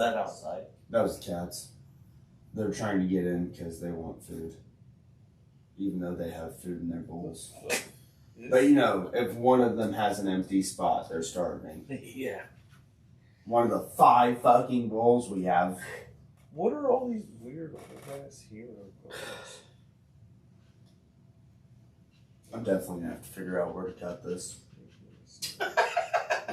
That outside. That was the cats. They're trying to get in because they want food. Even though they have food in their bowls. But you know, if one of them has an empty spot, they're starving. Yeah. One of the 5 fucking bowls we have. What are all these weird old-ass heroes? I'm definitely gonna have to figure out where to cut this.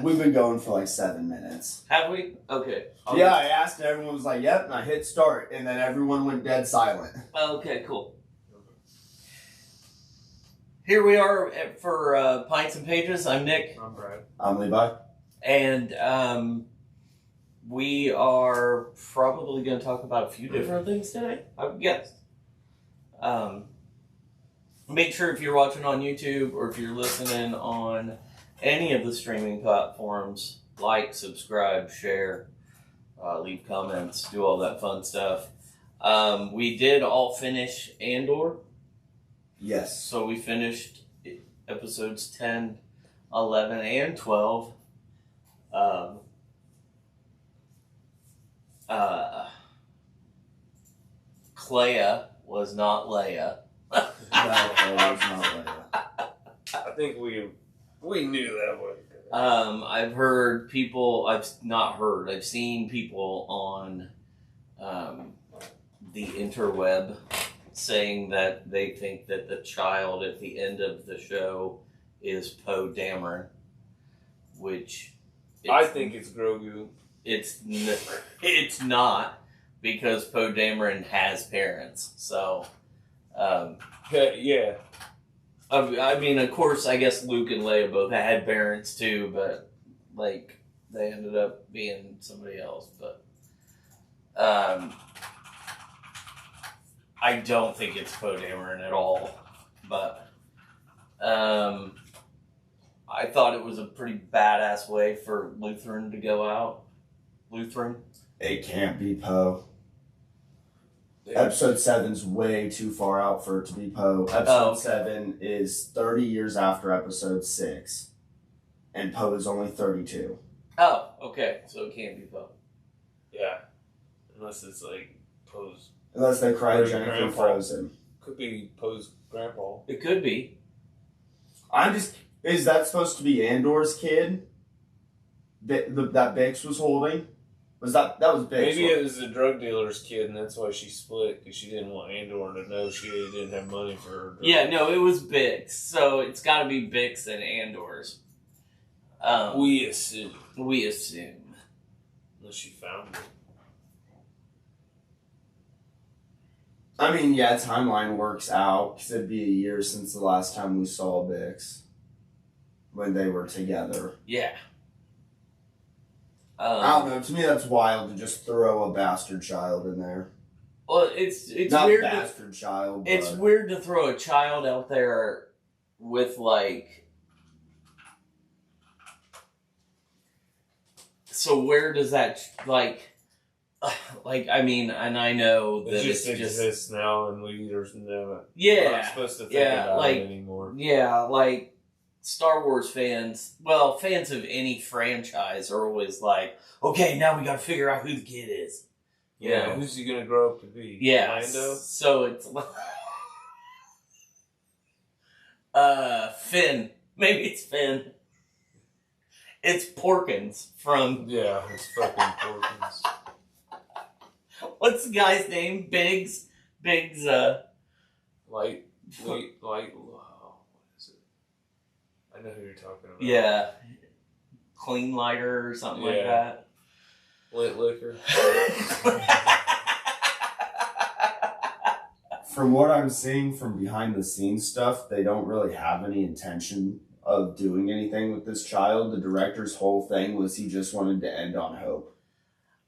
We've been going for like 7 minutes. Have we? Okay. Yeah, I asked and everyone was like, yep, and I hit start, and then everyone went dead silent. Okay, cool. Here we are for Pints and Pages. I'm Nick. I'm Brad. I'm Levi. And we are probably going to talk about a few different things today, I would guess. Make sure if you're watching on YouTube or if you're listening on any of the streaming platforms, like, subscribe, share, leave comments, do all that fun stuff. We did all finish Andor. Yes. So we finished episodes 10, 11, and 12. Clea was not Leia. No, it was not Leia. I think we knew that was. I've heard people, I've seen people on the interweb saying that they think that the child at the end of the show is Poe Dameron, which I think it's Grogu. It's not, because Poe Dameron has parents. So, Yeah. I mean, of course, I guess Luke and Leia both had parents too, but like they ended up being somebody else. But I don't think it's Poe Dameron at all. But I thought it was a pretty badass way for Lutheran to go out. Lutheran? It can't be Poe. Episode 7's way too far out for it to be Poe. Episode 7 is 30 years after episode 6. And Poe is only 32. Oh, okay. So it can't be Poe. Yeah. Unless it's like Poe's. Unless they cryogenically Grandpa. froze him. Could be Poe's grandpa. It could be. Is that supposed to be Andor's kid? That Bix was holding? That was Bix? Maybe it was the drug dealer's kid, and that's why she split, because she didn't want Andor to know she didn't have money for her drug. Yeah, no, it was Bix. So it's got to be Bix and Andor's. We assume. Unless she found it. I mean, yeah, timeline works out, because it'd be a year since the last time we saw Bix. When they were together. Yeah. I don't know. To me, that's wild to just throw a bastard child in there. Well, it's not weird. Bastard child. But It's weird to throw a child out there with like. So where does that like? I mean, and I know that It just exists now, and we're not supposed to think about it anymore. Yeah, like. Star Wars fans, well, fans of any franchise are always like, okay, now we gotta figure out who the kid is. You know? Who's he gonna grow up to be? Yeah. Lando? So it's Finn. Maybe it's Finn. It's Porkins from... Yeah, it's fucking Porkins. What's the guy's name? Biggs, Light, I know who you're talking about. Yeah. Clean Lighter or something like that. Lit Liquor. From what I'm seeing from behind the scenes stuff, they don't really have any intention of doing anything with this child. The director's whole thing was he just wanted to end on hope.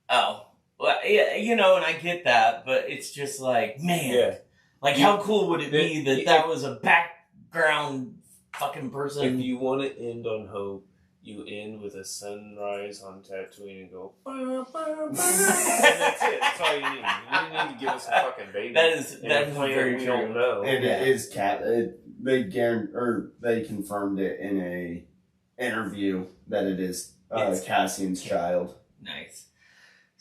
Oh. Well, yeah, you know, and I get that, but it's just like, man. Yeah. Like, how cool would it be that was a background fucking person? If you want to end on hope, you end with a sunrise on Tatooine and go, bah, bah, bah. And that's it. That's all you need. You need to give us a fucking baby. That is very we true. don't know. And it is they confirmed it in a interview that it is Cassian's child. Nice.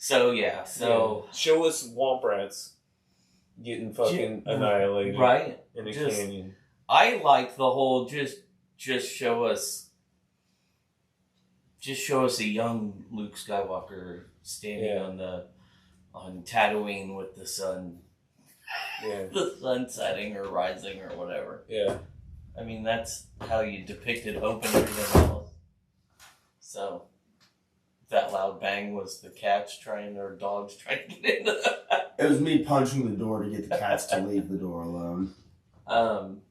So yeah, show us Womp Rats getting fucking annihilated, right? In a canyon. I like the whole just show us a young Luke Skywalker standing on Tatooine with the sun. Yeah. The sun setting or rising or whatever. Yeah. I mean, that's how you depicted hope and everything else. So, that loud bang was the cats or dogs trying to get into that. It was me punching the door to get the cats to leave the door alone. I'm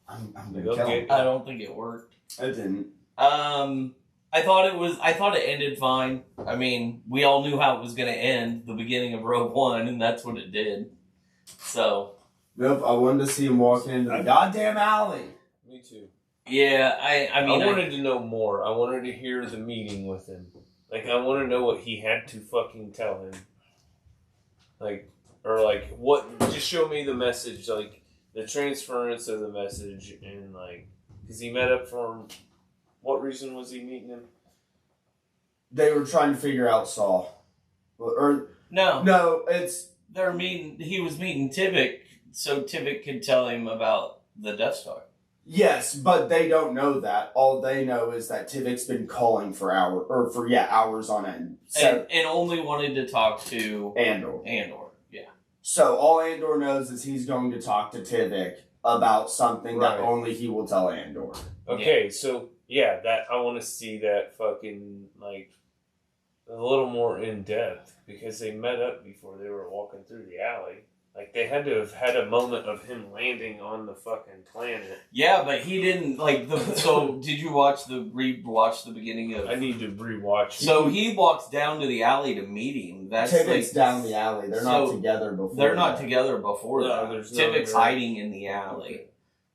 gonna kill him. I don't think it worked. It didn't. I thought it ended fine. I mean, we all knew how it was going to end, the beginning of Rogue One, and that's what it did. So. Nope, I wanted to see him walking into the goddamn alley. Me too. Yeah, I mean, I wanted to know more. I wanted to hear the meeting with him. Like, I want to know what he had to fucking tell him. What, just show me the message, like, the transference of the message, and, like, because he met up for, what reason was he meeting him? They were trying to figure out Saul. No, it's... He was meeting Tivik, so Tivik could tell him about the Death Star. Yes, but they don't know that. All they know is that Tivik's been calling for hours on end. So, and only wanted to talk to Andor. Yeah. So all Andor knows is he's going to talk to Tivik about something that only he will tell Andor. Okay, so that I want to see that fucking like a little more in depth because they met up before they were walking through the alley. Like, they had to have had a moment of him landing on the fucking planet. Yeah, but he didn't, so, did you rewatch the beginning of... I need to rewatch. So, he walks down to the alley to meet him. Tivik's down the alley. They're not together before They're not together before that. Tivik's hiding in the alley. Okay.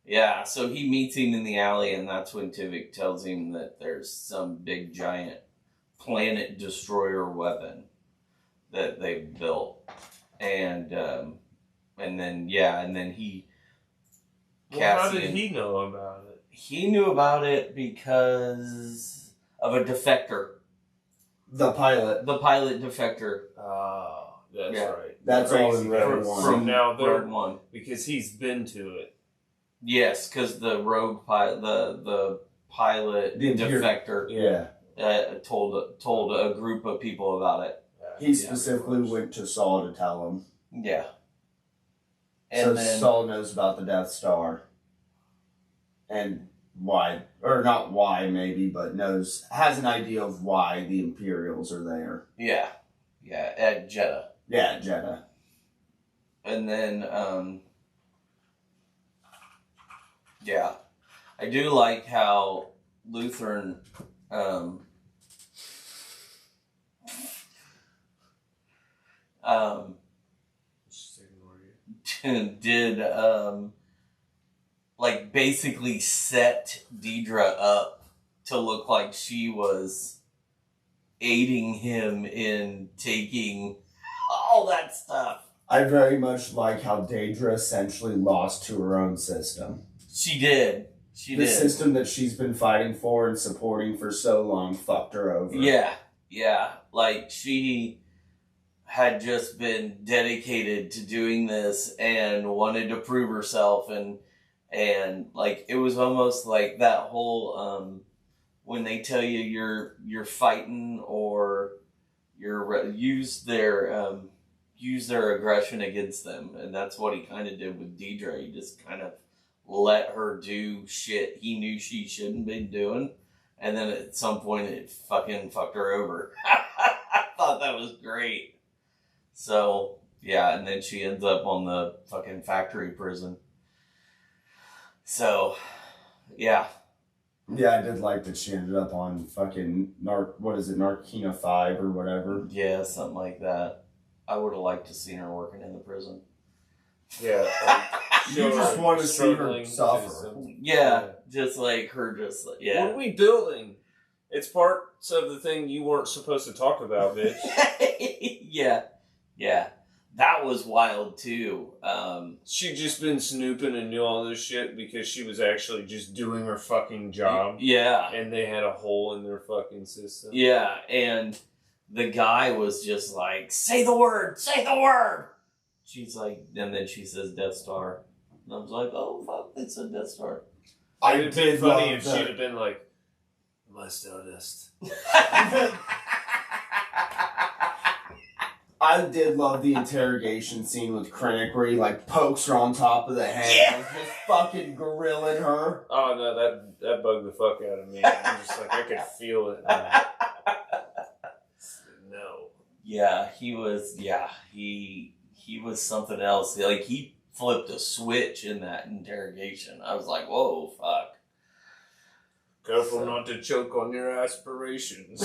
Yeah, so he meets him in the alley, and that's when Tivik tells him that there's some big, giant planet destroyer weapon that they've built. And then he... Well, how did he know about it? He knew about it because of a defector. The pilot. The pilot defector. Oh, that's right. That's all in Rogue One. From now Rogue One. Because he's been to it. Yes, because the rogue pilot, the pilot defector told a group of people about it. He specifically went to Saul to tell him. Yeah. And then Saul knows about the Death Star. And why, or not why maybe, but has an idea of why the Imperials are there. Yeah. Yeah, at Jeddah. Yeah, at Jeddah. And then, I do like how Lutheran, did basically set Deidre up to look like she was aiding him in taking all that stuff. I very much like how Deidre essentially lost to her own system. She did. The system that she's been fighting for and supporting for so long fucked her over. Yeah. Like, she had just been dedicated to doing this and wanted to prove herself, and like, it was almost like that whole when they tell you you're fighting or use their aggression against them, and that's what he kind of did with Deidre. He just kind of let her do shit he knew she shouldn't be doing, and then at some point it fucking fucked her over. I thought that was great. So, yeah, and then she ends up on the fucking factory prison. So, yeah. Yeah, I did like that she ended up on fucking Narcina 5 or whatever. Yeah, something like that. I would have liked to see her working in the prison. Yeah. You just want to see her suffer. Yeah, just like her, yeah. What are we building? It's parts of the thing you weren't supposed to talk about, bitch. Yeah. that was wild too. She just been snooping and knew all this shit because she was actually just doing her fucking job. Yeah. And they had a hole in their fucking system. Yeah, and the guy was just like, say the word! Say the word! She's like, and then she says Death Star. And I was like, oh, fuck, it's a Death Star. It would have been funny if she'd have been like, my stardust. I did love the interrogation scene with Krennic where he like pokes her on top of the head and just fucking grilling her. Oh no, that bugged the fuck out of me. I'm just like, I could feel it. No. Yeah, he was something else. Like, he flipped a switch in that interrogation. I was like, whoa, fuck. Careful not to choke on your aspirations.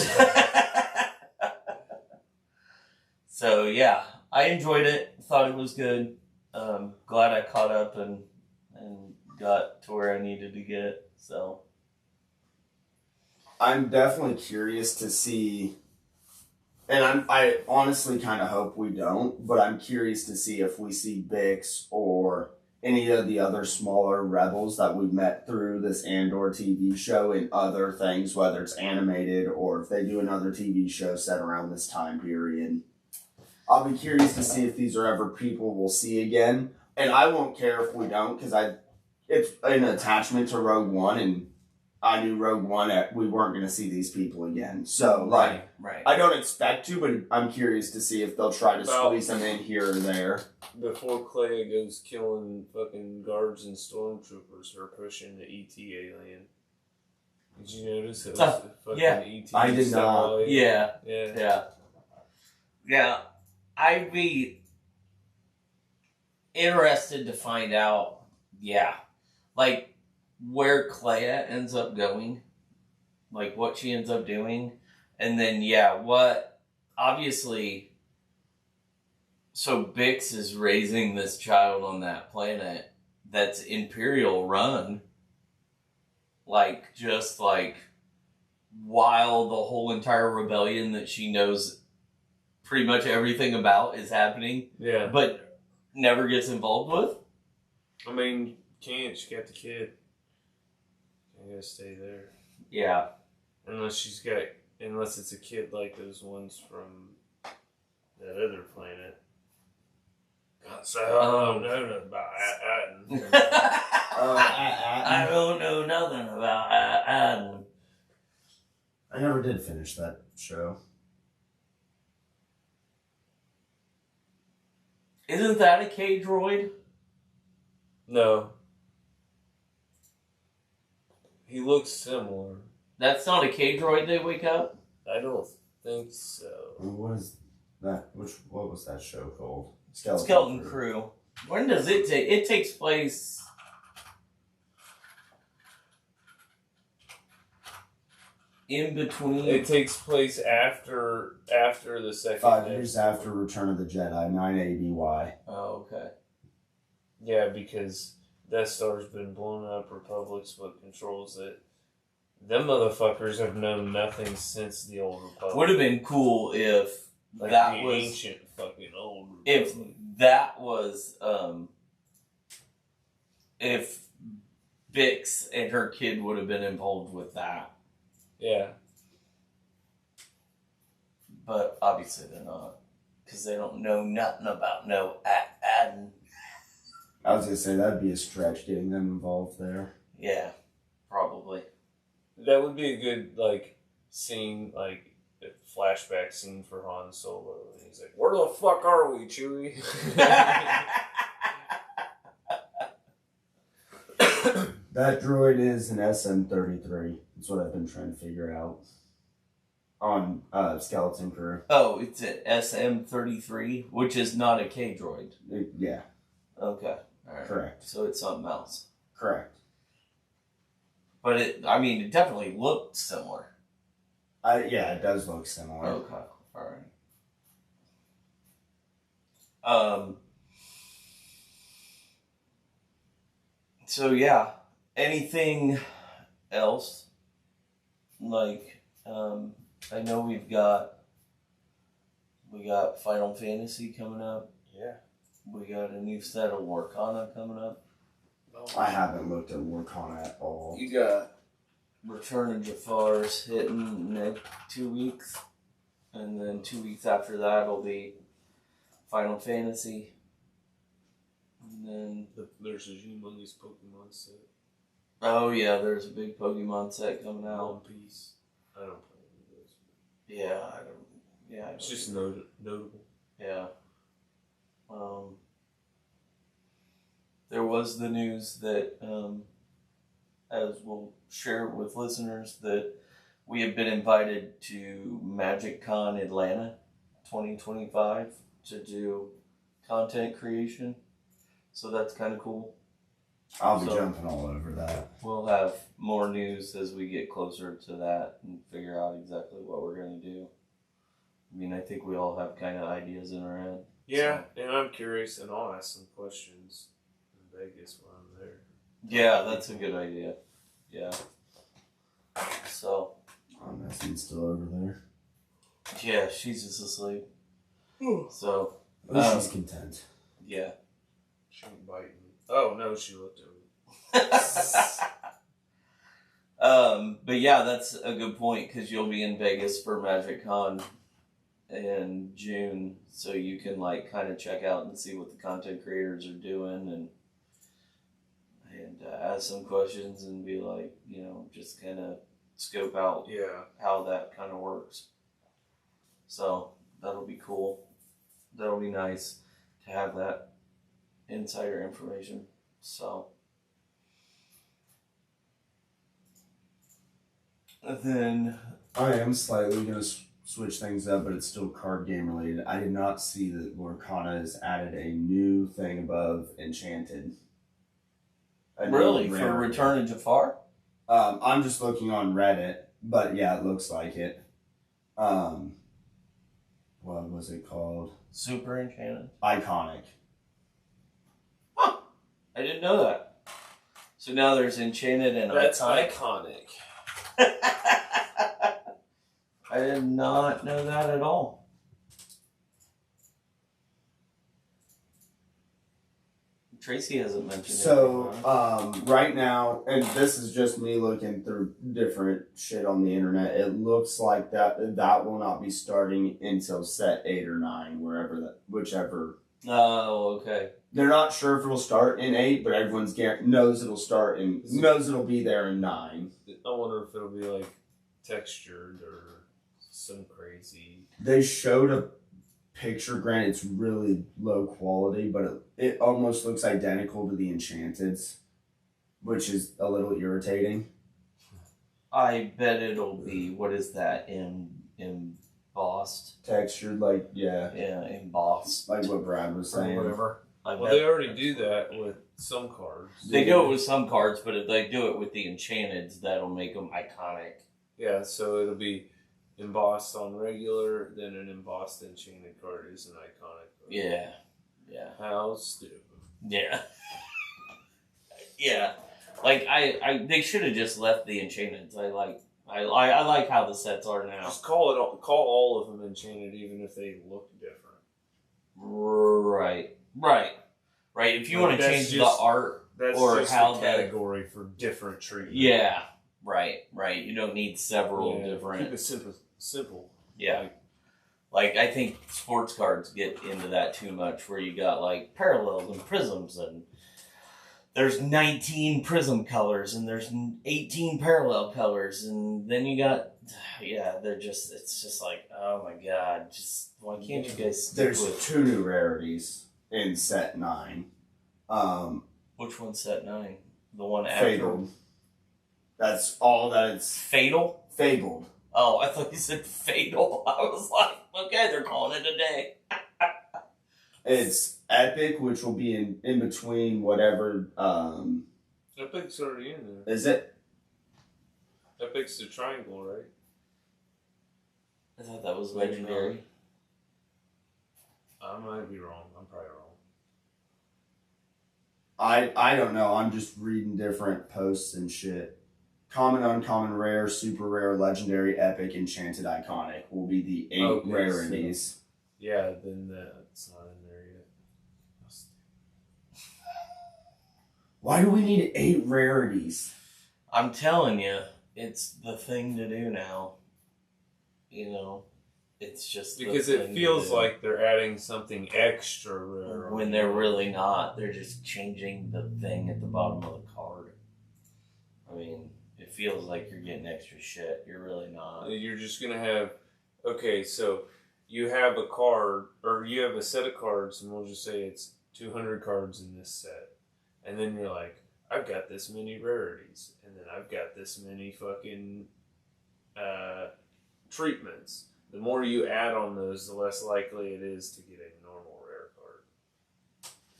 So, yeah, I enjoyed it. Thought it was good. Glad I caught up and got to where I needed to get. So, I'm definitely curious to see, and I honestly kind of hope we don't, but I'm curious to see if we see Bix or any of the other smaller rebels that we've met through this Andor TV show in other things, whether it's animated or if they do another TV show set around this time period. I'll be curious to see if these are ever people we'll see again. And I won't care if we don't, because it's an attachment to Rogue One, and I knew Rogue One we weren't going to see these people again. So, right. I don't expect to, but I'm curious to see if they'll try to squeeze them in here or there. Before Clea goes killing fucking guards and stormtroopers, her pushing the ET alien. Did you notice it was a fucking ET? I did not. Yeah. Yeah. Yeah. I'd be interested to find out, like, where Clea ends up going, like, what she ends up doing, and then, what, obviously, so Bix is raising this child on that planet that's Imperial run, like, just, like, while the whole entire rebellion that she knows pretty much everything about is happening, but never gets involved with. I mean, can't. She got the kid. I gotta stay there. Yeah. Unless it's a kid like those ones from that other planet. God, so I don't know nothing about I don't know nothing about Adam. I never did finish that show. Isn't that a K-droid? No. He looks similar. That's not a K-droid they wake up? I don't think so. What is that? What was that show called? Skeleton Crew. When does it take? It takes place... in between... It takes place after the second 5 years after Return of the Jedi, 9 ABY. Oh, okay. Yeah, because Death Star's been blown up, Republic's what controls it. Them motherfuckers have known nothing since the old Republic. Would have been cool if like that the was... ancient fucking old Republic. If that was... if Bix and her kid would have been involved with that. Yeah. But obviously they're not. Because they don't know nothing about Adam. I was going to say, that'd be a stretch getting them involved there. Yeah, probably. That would be a good, like, scene, like, a flashback scene for Han Solo. And he's like, where the fuck are we, Chewie? That droid is an SM-33. That's what I've been trying to figure out on Skeleton Crew. Oh, it's an SM-33, which is not a K-droid. Yeah. Okay. All right. Correct. So it's something else. Correct. But it definitely looked similar. Yeah, it does look similar. Okay. All right. So yeah, anything else? Like, I know we got Final Fantasy coming up. Yeah. We got a new set of Lorcana coming up. I haven't looked at Lorcana at all. You got Return of Jafar's hitting next 2 weeks. And then 2 weeks after that will be Final Fantasy. And then there's a humongous Pokemon set. Oh yeah, there's a big Pokemon set coming out. One Piece. I don't play any of those. Yeah, I don't. Yeah, it's just notable. Yeah. There was the news that, as we'll share with listeners, that we have been invited to Magic Con Atlanta 2025 to do content creation. So that's kind of cool. I'll be jumping all over that. We'll have more news as we get closer to that and figure out exactly what we're going to do. I mean, I think we all have kind of ideas in our head. Yeah, so. And I'm curious, and I'll ask some questions in Vegas when I'm there. Yeah, that's a good idea. Yeah. So. Nessie's still over there. Yeah, she's just asleep. So. She's content. Yeah. She ain't biting me. Oh, no, she looked over me. But yeah, that's a good point because you'll be in Vegas for Magic Con in June, so you can like kind of check out and see what the content creators are doing and ask some questions and be like, you know, just kind of scope out how that kind of works. So that'll be cool. That'll be nice to have that insider information. So then I am slightly going to switch things up, but it's still card game related. I did not see that Lorcana has added a new thing above Enchanted. Really? For Return of Jafar? I'm just looking on Reddit, but yeah, it looks like it. What was it called? Super Enchanted? Iconic. Huh. I didn't know that. So now there's Enchanted and That's iconic. I did not know that at all. Tracy hasn't mentioned it. So, right now, and this is just me looking through different shit on the internet, it looks like that will not be starting until set 8 or 9, whichever. Oh, okay. They're not sure if it'll start in 8, but everyone's knows it'll start and knows it'll be there in 9. I wonder if it'll be like textured or some crazy. They showed a picture, granted it's really low quality, but it almost looks identical to the Enchanted's, which is a little irritating. I bet it'll be, what is that, embossed? Textured, like, yeah. Yeah, embossed. Like what Brad was saying. Or whatever. Well, they already do that with some cards. They do it with some cards, but if they do it with the Enchanteds, that'll make them iconic. Yeah, so it'll be embossed on regular, then an embossed Enchanted card is an iconic card. Yeah. Yeah. How stupid. Yeah. Yeah. Like, they should have just left the Enchanteds. I like how the sets are now. Just call all of them Enchanted, even if they look different. Right. If you want to change the art that's or just how the category for different treatment. Yeah. Right. You don't need several different. Keep it simple. Yeah. Like I think sports cards get into that too much, where you got like parallels and prisms, and there's 19 prism colors and there's 18 parallel colors, and then you got it's just like, oh my god, just why can't you guys stick There's with 2 new rarities in set 9. Which one's set 9? The one after Fabled. That's all that it's Fatal? Fabled. Oh, I thought you said fatal. I was like, okay, they're calling it a day. It's Epic, which will be in between whatever. Epic's already in there. Is it? Epic's the triangle, right? I thought that was legendary. I might be wrong. I'm probably wrong. I don't know. I'm just reading different posts and shit. Common, uncommon, rare, super rare, legendary, epic, enchanted, iconic will be the 8 rarities. Yeah, then that's not in there yet. Why do we need 8 rarities? I'm telling you, it's the thing to do now. You know, it's just because it feels like they're adding something extra rare when they're really not. They're just changing the thing at the bottom of the card. I mean, it feels like you're getting extra shit. You're really not. You're just gonna have, okay, so you have a card, or you have a set of cards, and we'll just say it's 200 cards in this set. And then you're like, I've got this many rarities, and then I've got this many fucking treatments. The more you add on those, the less likely it is to get a normal rare card.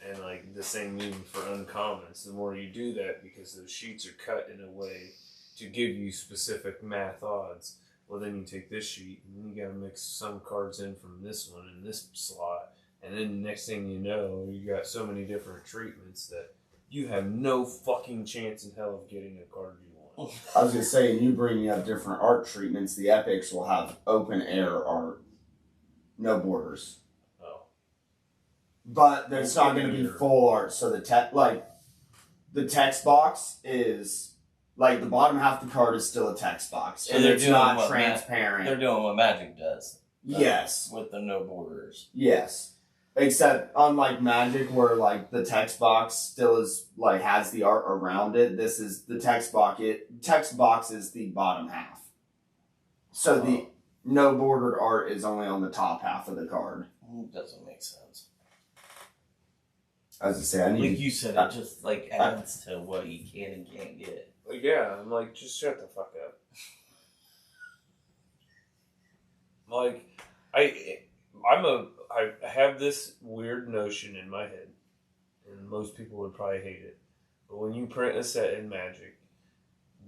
And like the same even for uncommons. The more you do that, because those sheets are cut in a way to give you specific math odds. Well, then you take this sheet, and then you gotta mix some cards in from this one in this slot. And then the next thing you know, you got so many different treatments that you have no fucking chance in hell of getting a card you want. I was going to say, you bringing up different art treatments, the epics will have open air art. No borders. Oh. But there's not going to be full art. So the text box is, like, the bottom half of the card is still a text box. So and they're it's doing not transparent. They're doing what Magic does. Yes. With the no borders. Yes. Except, unlike Magic, where, like, the text box still is, like, has the art around it, this is the text box. Text box is the bottom half. So the no bordered art is only on the top half of the card. Doesn't make sense. As I say, I need like you said, it just, like, adds to what you can and can't get. Like, yeah, I'm like, just shut the fuck up. Like, I have this weird notion in my head, and most people would probably hate it, but when you print a set in Magic,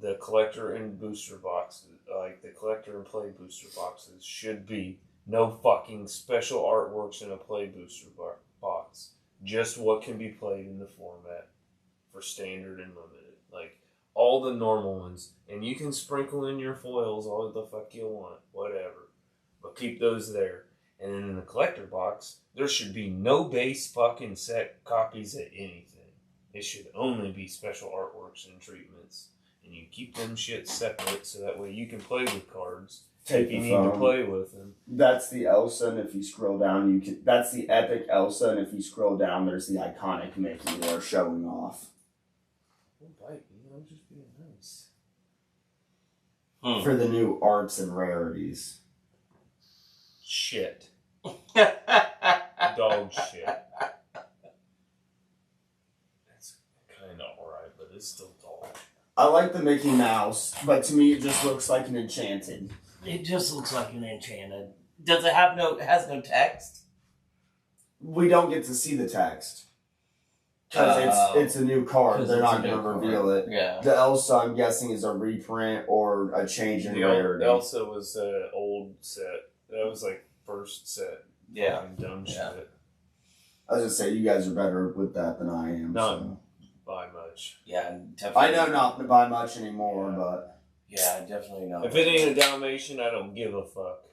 the collector and booster boxes, like the collector and play booster boxes, should be no fucking special artworks in a play booster box. Just what can be played in the format for standard and limited. Like, all the normal ones, and you can sprinkle in your foils all the fuck you want, whatever, but keep those there. And then in the collector box, there should be no base fucking set copies of anything. It should only be special artworks and treatments. And you keep them shit separate so that way you can play with cards if you need to play with them. That's the Elsa, and if you scroll down, that's the epic Elsa, and if you scroll down, there's the iconic Mickey there showing off. Don't bite me, I'm just being nice. For the new arts and rarities. Shit. Dog shit. That's kind of alright, but it's still dog. I like the Mickey Mouse, but to me it just looks like an enchanted. It just looks like an enchanted. Does it have it has no text? We don't get to see the text. Because it's a new card. They're not going to reveal it. Yeah. The Elsa, I'm guessing, is a reprint or a change in rarity. Elsa was an old set. That was like first set. Yeah. Dumb shit. I was going to say, you guys are better with that than I am. Not by much. Yeah, definitely. I know not by much anymore, but... Yeah, definitely not. If it ain't a Dalmatian, I don't give a fuck.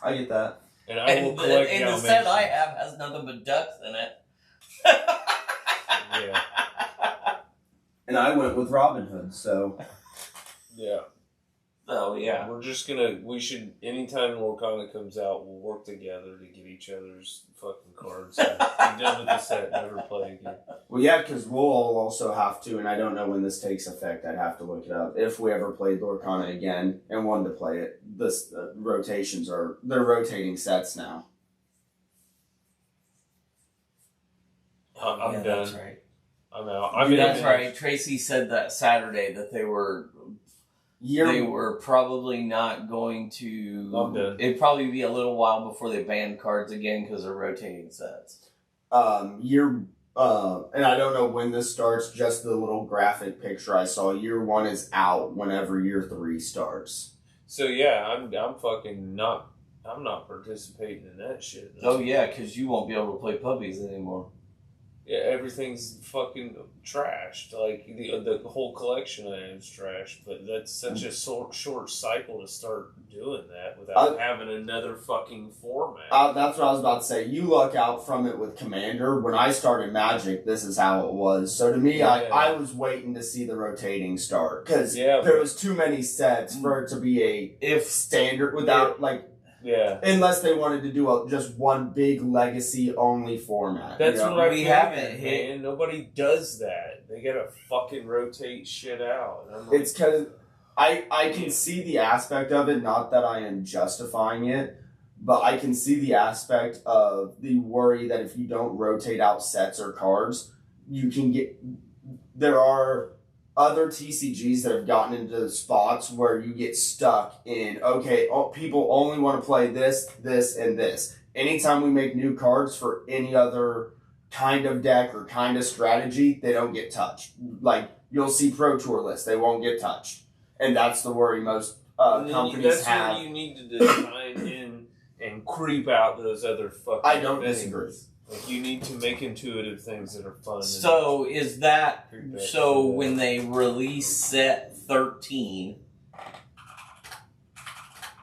I get that. And I will collect Dalmatians. The set I have has nothing but ducks in it. Yeah. And I went with Robin Hood, so... Yeah. So, yeah. We're just we should, anytime Lorcana comes out, we'll work together to get each other's fucking cards. Be done with the set, never play again. Well, yeah, because we'll all also have to, and I don't know when this takes effect, I'd have to look it up. If we ever played Lorcana again and wanted to play it, they're rotating sets now. I'm done. That's right. I'm out. That's right. Tracy said that Saturday that they were probably not going to. I'm done. It'd probably be a little while before they ban cards again because they're rotating sets. And I don't know when this starts, just the little graphic picture I saw. Year 1 is out whenever year 3 starts. So yeah, I'm fucking not. I'm not participating in that shit. Oh yeah, because you won't be able to play puppies anymore. Yeah, everything's fucking trashed. Like the whole collection of is trashed. But that's such a short cycle to start doing that without having another fucking format. That's what I was about to say. You luck out from it with Commander. When I started Magic, this is how it was. So to me, I was waiting to see the rotating start because there was too many sets for it to be a standard without unless they wanted to do just one big legacy only format. That's what we haven't hit. Man. Nobody does that. They gotta fucking rotate shit out. It's because I can see the aspect of it. Not that I am justifying it, but I can see the aspect of the worry that if you don't rotate out sets or cards, you can get. There are other TCGs that have gotten into spots where you get stuck in, people only want to play this, this, and this. Anytime we make new cards for any other kind of deck or kind of strategy, they don't get touched. Like, you'll see Pro Tour lists, they won't get touched. And that's the worry most companies have. That's where you need to design in and creep out those other fucking I don't things. disagree. Like, you need to make intuitive things that are fun. So is that so when they release set 13?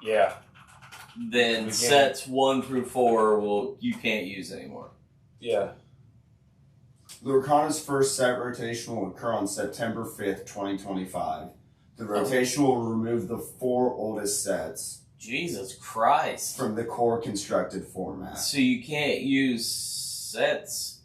Yeah. Then sets 1 through 4 you can't use anymore. Yeah. Lorcana's first set rotation will occur on September 5th, 2025. The rotation will remove the 4 oldest sets. Jesus Christ. From the core constructed format. So you can't use sets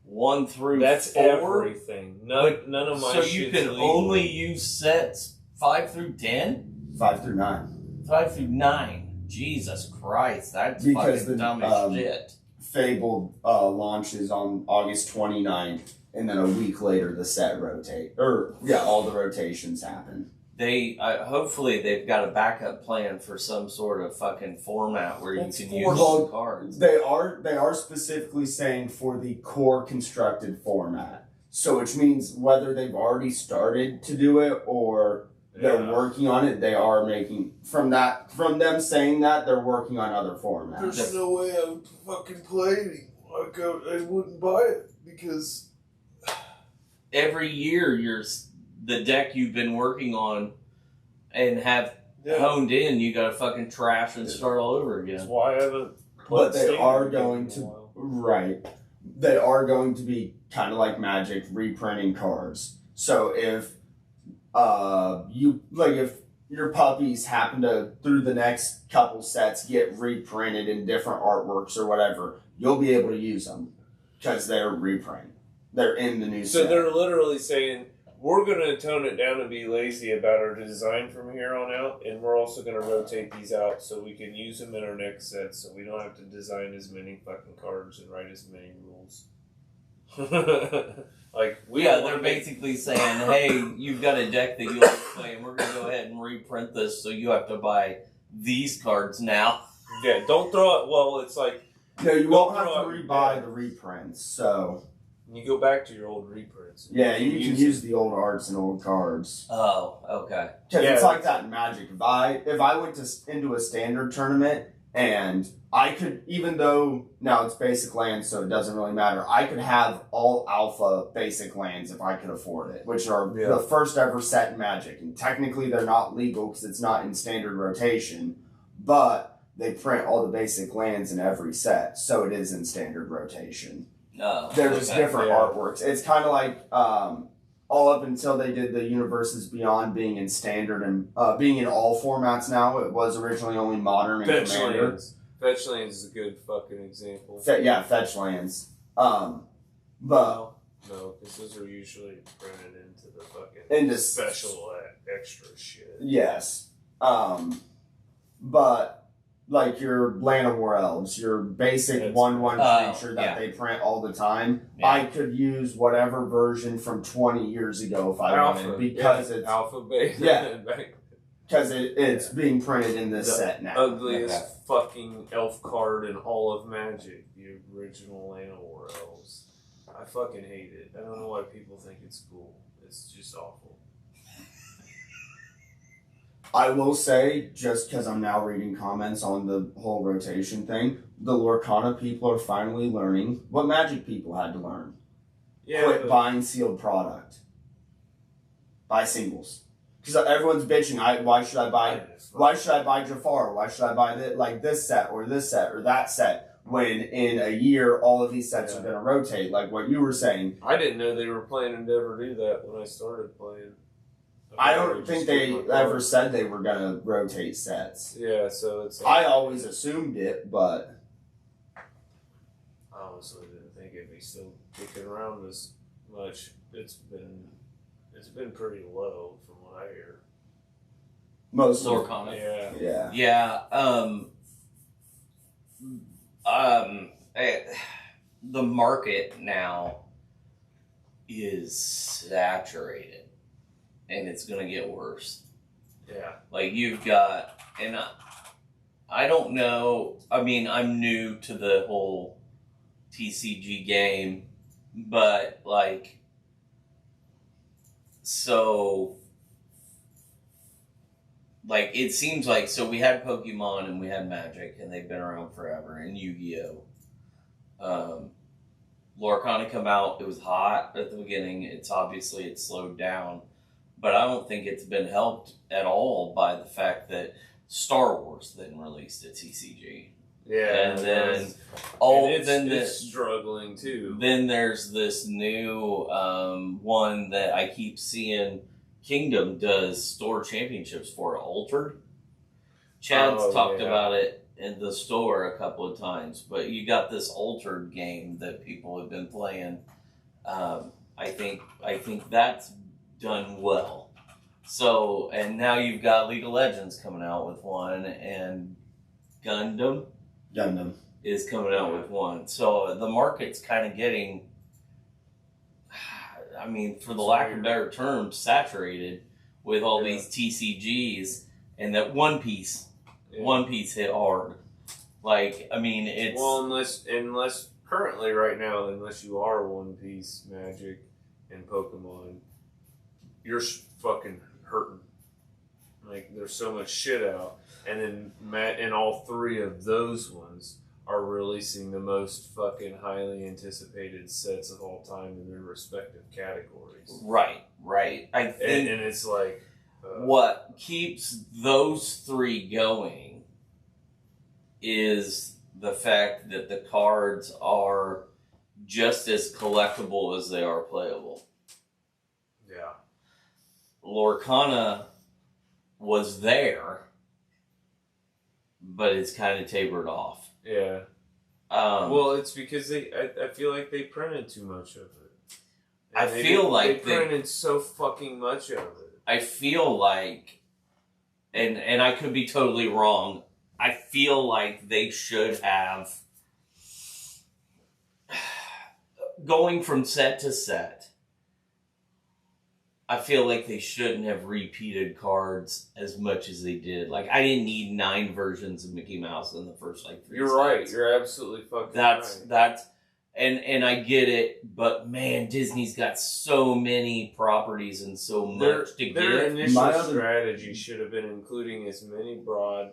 1 through 4? That's everything. None of my So you can only use sets 5 through 10? 5 through 9. 5 through 9. Jesus Christ. That's fucking dumb as shit. Fable launches on August 29th, and then a week later the set rotate. All the rotations happen. Hopefully they've got a backup plan for some sort of fucking format where you can use all the cards. They are specifically saying for the core constructed format. So which means whether they've already started to do it or they're working on it, they are making from them saying that they're working on other formats. There's no way I would fucking play it. I wouldn't buy it because every year the deck you've been working on and have honed in, you gotta fucking trash and start all over again. That's why I haven't. But they are going to They are going to be kind of like Magic, reprinting cards. So if if your puppies happen to through the next couple sets get reprinted in different artworks or whatever, you'll be able to use them because they're reprint. They're in the new set. So they're literally saying, we're going to tone it down and be lazy about our design from here on out, and we're also going to rotate these out so we can use them in our next set so we don't have to design as many fucking cards and write as many rules. They're basically saying, hey, you've got a deck that you like to play, and we're going to go ahead and reprint this so you have to buy these cards now. Yeah, don't throw it. Well, it's like... No, you won't have to rebuy the reprints, so... You go back to your old reprints. Yeah, you can use the old arts and old cards. Oh, okay. Because it's like that in Magic. If I went into a standard tournament and I could, even though now it's basic lands, so it doesn't really matter, I could have all alpha basic lands if I could afford it, which are the first ever set in Magic. And technically they're not legal because it's not in standard rotation, but they print all the basic lands in every set, so it is in standard rotation. They're just different artworks. It's kind of like all up until they did the Universes Beyond being in standard and being in all formats now. It was originally only Modern and Commander. Fetch Lands is a good fucking example. Fetch Lands. No, because those are usually printed into the fucking special extra shit. Yes. But like your Land of War Elves, your basic 1/1 creature that they print all the time. Yeah. I could use whatever version from 20 years ago if I wanted because it's Alpha Beta. Yeah, because it's being printed in this set now. Ugliest fucking elf card in all of Magic, the original Land of War Elves. I fucking hate it. I don't know why people think it's cool. It's just awful. I will say, just because I'm now reading comments on the whole rotation thing, the Lorcana people are finally learning what Magic people had to learn. quit buying sealed product. Buy singles. Because everyone's bitching. Why should I buy Jafar? Why should I buy this set or that set? When in a year all of these sets are going to rotate, like what you were saying. I didn't know they were planning to ever do that when I started playing. I don't think they ever said they were going to rotate sets. Yeah, so it's. I always assumed it, but I honestly didn't think it'd be still kicking around as much. It's been pretty low from what I hear. Most Lorcana. Yeah. Yeah. The market now is saturated, and it's going to get worse. Yeah. Like you've got, and I don't know. I mean, I'm new to the whole TCG game, but like, so. Like, it seems like, so we had Pokemon and we had Magic, and they've been around forever, and Yu-Gi-Oh! Lorcana come out, it was hot at the beginning, it's slowed down, but I don't think it's been helped at all by the fact that Star Wars then released a TCG. Yeah. And then, it's struggling too. Then there's this new one that I keep seeing Kingdom does store championships for, Altered. Chad's talked about it in the store a couple of times, but you got this Altered game that people have been playing. I think that's done well. So, and now you've got League of Legends coming out with one, and Gundam is coming out with one. So the market's kind of getting, I mean, for the lack of a better term, saturated with all these TCGs, and that One Piece hit hard. Like, I mean, it's... Well, unless currently right now, unless you are One Piece, Magic, and Pokemon, you're fucking hurting. Like, there's so much shit out. And then all three of those ones are releasing the most fucking highly anticipated sets of all time in their respective categories. Right. I think... And it's like... what keeps those three going is the fact that the cards are just as collectible as they are playable. Yeah. Lorcana was there, but it's kind of tapered off. Yeah. Well, it's because I feel like they printed too much of it. And they printed so fucking much of it. I feel like, and I could be totally wrong, I feel like they should have, going from set to set, I feel like they shouldn't have repeated cards as much as they did. Like, I didn't need 9 versions of Mickey Mouse in the first, 3 You're sets. right. You're absolutely fucking right. That's, and I get it, but man, Disney's got so many properties and so much to Their give. initial strategy should have been including as many broad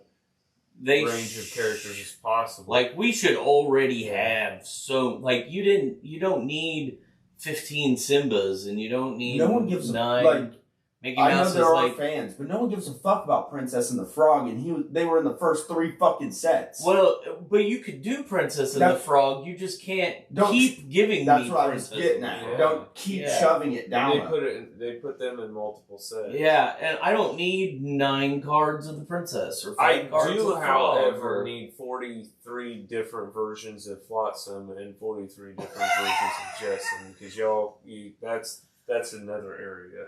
range of characters as possible. Like, we should already have you don't need 15 Simbas, and you don't need no one gives 9 Mickey I Mouse. know there are fans, but no one gives a fuck about Princess and the Frog, and they were in the first 3 fucking sets. Well, but you could do Princess and the Frog. You just can't keep giving me That's what Princess I was getting at. Yeah. Don't keep shoving it down. They put them in multiple sets. Yeah, and I don't need 9 cards of the Princess or 5 cards of the Frog. However, need 43 different versions of Flotsam and 43 different versions of Jessamine, because that's another area.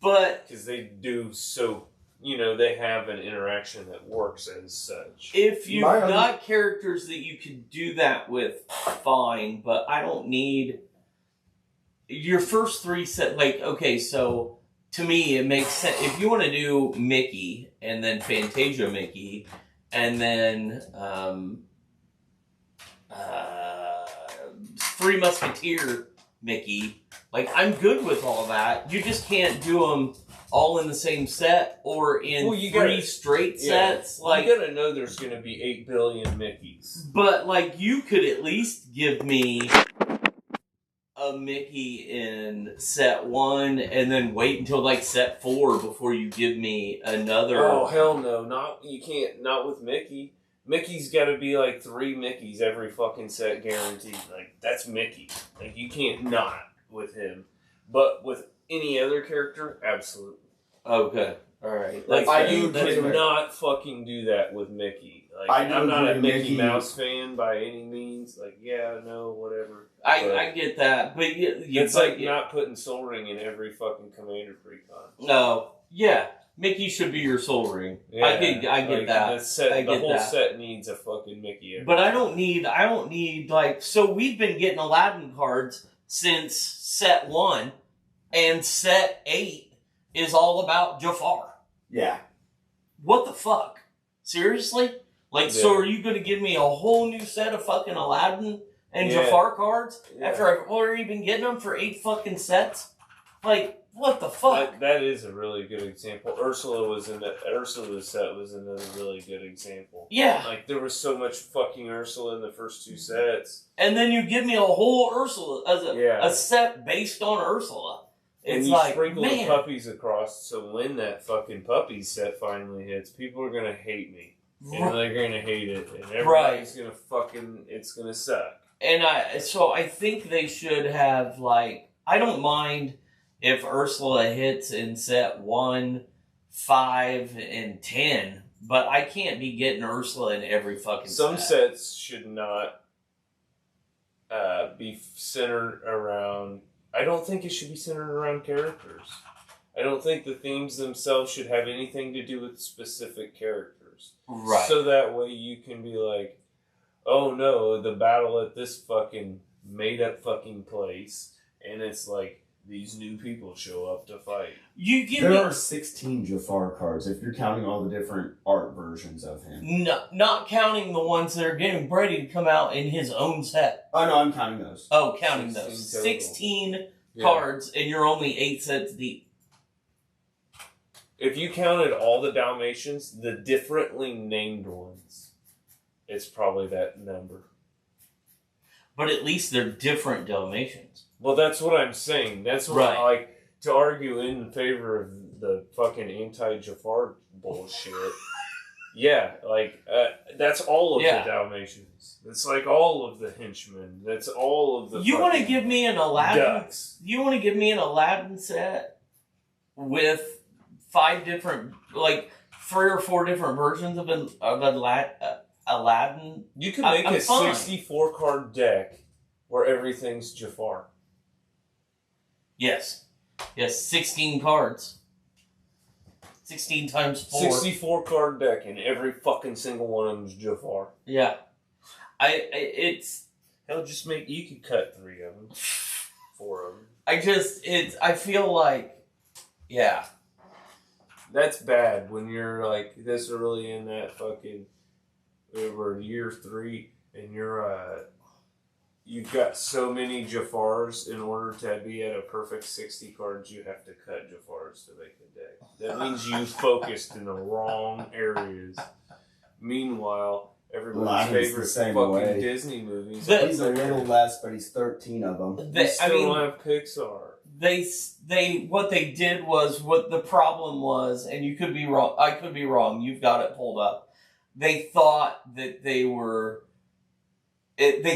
But because they do so, they have an interaction that works as such. If you've got characters that you can do that with, fine. But I don't need your first 3 set. Like, okay, so to me it makes sense if you want to do Mickey and then Fantasia Mickey and then Three Musketeer Mickey. Like, I'm good with all that. You just can't do them all in the same set or in 3 straight sets. Like, you gotta know there's gonna be 8 billion Mickeys. But, like, you could at least give me a a Mickey in set 1 and then wait until like set 4 before you give me another. Oh hell no! You can't. Not with Mickey. Mickey's got to be like 3 Mickeys every fucking set, guaranteed. Like that's Mickey. Like you can't not with him, but with any other character, absolutely. Okay, all right. Like I you do agree with cannot fucking do that with Mickey. Like I do I'm not a agree, Mickey Mickey- Mouse fan by any means. Like yeah, no, whatever. I get that, but It's like not putting Soul Ring in every fucking Commander precon. No, yeah, Mickey should be your Soul Ring. Yeah, I get that. The whole set needs a fucking Mickey. But I don't need like, so we've been getting Aladdin cards since set 1, and set 8 is all about Jafar. Yeah. What the fuck? Seriously? Like, so are you going to give me a whole new set of fucking Aladdin and Jafar cards after I've already been getting them for 8 fucking sets? Like, what the fuck? That is a really good example. Ursula's set was another really good example. Yeah. Like, there was so much fucking Ursula in the first 2 sets. And then you give me a whole Ursula as a set based on Ursula. And It's you like, sprinkle man. the puppies across, so when that fucking puppy set finally hits, people are gonna hate me. And they're gonna hate it. And everybody's gonna it's gonna suck. And I think they should have, like, I don't mind if Ursula hits in set 1, 5, and 10, but I can't be getting Ursula in every fucking Some set. sets should not be centered around... I don't think it should be centered around characters. I don't think the themes themselves should have anything to do with specific characters. Right. So that way you can be like, oh no, the battle at this fucking made up fucking place, and it's like these new people show up to fight. There are 16 Jafar cards if you're counting all the different art versions of him. No, not counting the ones that are getting ready to come out in his own set. Oh no, I'm counting those. Oh, counting 16 those. total. 16 cards, and you're only 8 sets deep. If you counted all the Dalmatians, the differently named ones, it's probably that number. But at least they're different Dalmatians. Well, that's what I'm saying. That's what I like to argue in favor of the fucking anti-Jafar bullshit. Yeah, like, that's all of the Dalmatians. That's like all of the henchmen. That's all of the You want to give me an Aladdin? ducks. You want to give me an Aladdin set with 5 different, like 3 or 4 different versions of Aladdin? You can make a fine. 64 card deck where everything's Jafar. Yes. Yes, 16 cards. 16 times 4. 64 card deck, and every fucking single one of them's Jafar. Yeah. Hell, you could cut 3 of them. 4 of them. I feel like, yeah. That's bad when you're like this early in that fucking, over year 3, and you've got so many Jafars. In order to be at a perfect 60 cards, you have to cut Jafars to make a deck. That means you focused in the wrong areas. Meanwhile, everybody's Aladdin's favorite the same fucking way. Disney movies. He's a little less, but he's 13 of them. They still have Pixar. What they did was, what the problem was, and you could be wrong, I could be wrong, you've got it pulled up. They thought that they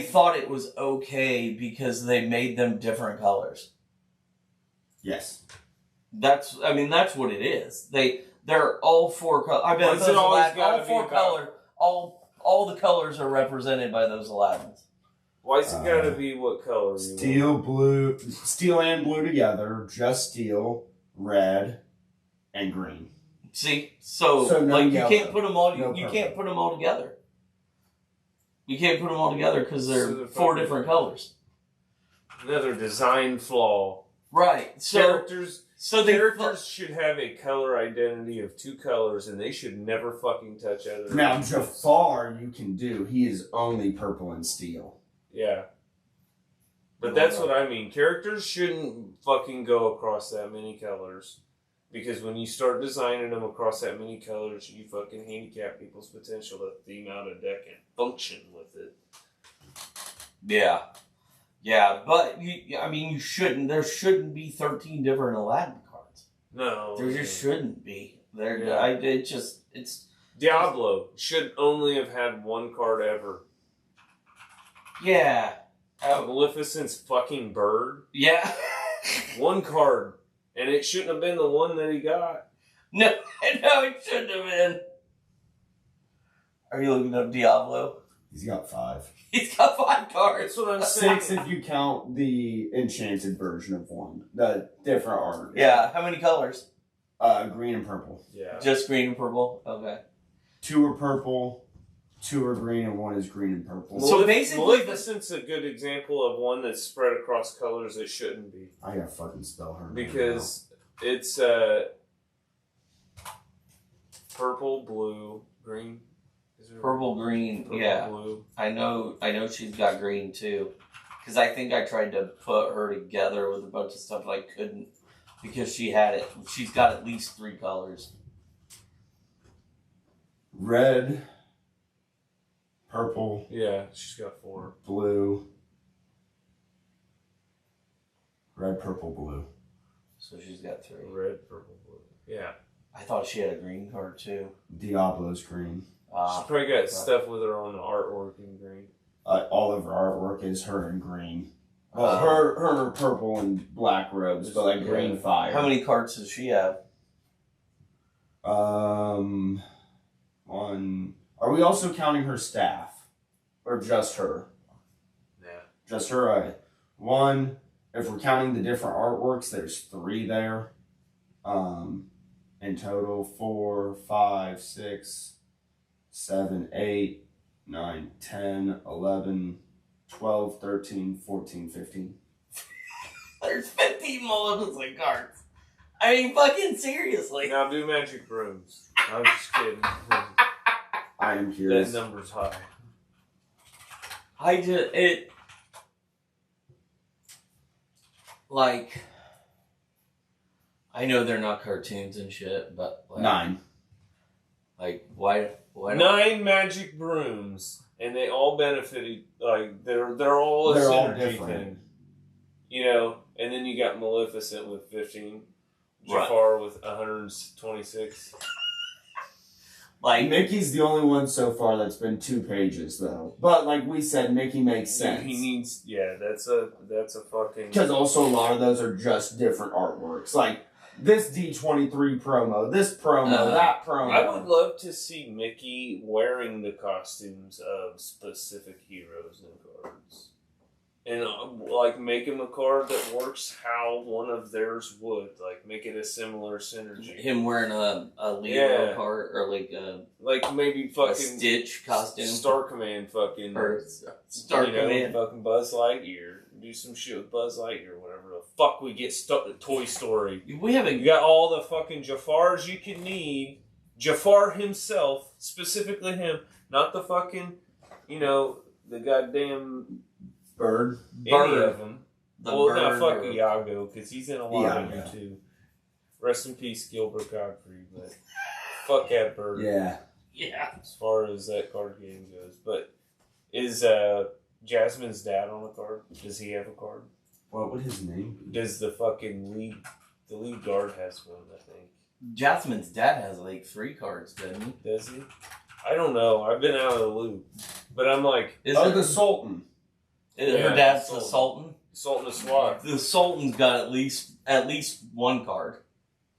thought it was okay because they made them different colors. Yes. That's what it is. They're all 4 colors. I bet What's those it always Aladdin, gotta all be 4 about? color, all the colors are represented by those Aladdins. Why's it gotta be what color? Steel and blue together, just steel, red, and green. See, so no like yellow, you can't put them all. no You purple. can't put them all together. You can't put them all together because they're So they're 4 fucking- different colors. Another design flaw. Right. So Characters they should have a color identity of 2 colors, and they should never fucking touch other. Now, Jafar, you can do. He is only purple and steel. Yeah. But that's what I mean. Characters shouldn't fucking go across that many colors. Because when you start designing them across that many colors, you fucking handicap people's potential to theme out a deck and function with it. Yeah. Yeah, but you shouldn't. There shouldn't be 13 different Aladdin cards. No, There just shouldn't be. Yeah. It's Diablo should only have had one card ever. yeah. Maleficent's fucking bird. Yeah. One card, and it shouldn't have been the one that he got. No, it shouldn't have been. Are you looking up Diablo? He's got 5. He's got 5 cards. That's what I'm saying. 6 if you count the enchanted version of one. The different art. Yeah. How many colors? Green and purple. Yeah. Just green and purple. Okay. 2 are purple, 2 are green, and 1 is green and purple. So basically, Maleficent's a good example of one that's spread across colors that shouldn't be. I gotta fucking spell her name Because it's purple, blue, green. Is it purple, green. purple, Yeah. blue? I know she's got green too. Because I think I tried to put her together with a bunch of stuff, but I couldn't. Because she's got at least 3 colors. Red, purple, Yeah, she's got 4. blue. Red, purple, blue. So she's got 3. Red, purple, blue. Yeah. I thought she had a green card too. Diablo's green. She's probably got stuff with her own artwork in green. All of her artwork is her in green. Well, her purple and black robes, but like green fire. How many cards does she have? One. Are we also counting her staff, or just her? Yeah. Just her. All right. 1. If we're counting the different artworks, there's 3 there. In total, 4, 5, 6, 7, 8, 9, 10, 11, 12, 13, 14, 15. There's 15 Maleficent cards. I mean, fucking seriously. Now do magic brooms. I'm just kidding. I am curious. That number's high. I know they're not cartoons and shit, but 9. Like, why 9 magic brooms, and they all benefited. Like they're all a They're all synergy different. thing, you know. And then you got Maleficent with 15, Right. Jafar with 126. like Mickey's the only one so far that's been 2 pages though. But like we said, Mickey makes sense. He needs, yeah. That's a fucking. Because also a lot of those are just different artworks. Like this D23 promo, this promo, that promo. I would love to see Mickey wearing the costumes of specific heroes and cards. And, like, make him a card that works how one of theirs would. Like, make it a similar synergy. him wearing a Leo card or like a Maybe fucking... Stitch costume. Star Command fucking... Or Star Command. Fucking Buzz Lightyear. Do some shit with Buzz Lightyear, whatever the fuck we get Toy Story. We haven't... You got all the fucking Jafars you can need. Jafar himself, specifically him, not the fucking, the goddamn Bird. any of them. Not bird fuck or- Iago, because he's in a lot of Iago. them too. Rest in peace, Gilbert Godfrey, but fuck that bird. Yeah. Yeah. As far as that card game goes. But is Jasmine's dad on the card? Does he have a card? What would his name be? Does the fucking lead guard has one, I think. Jasmine's dad has like 3 cards, doesn't he? Does he? I don't know. I've been out of the loop. But I'm like... The Sultan. Her dad's the Sultan? Sultan of Swat. The Sultan's got at least 1 card.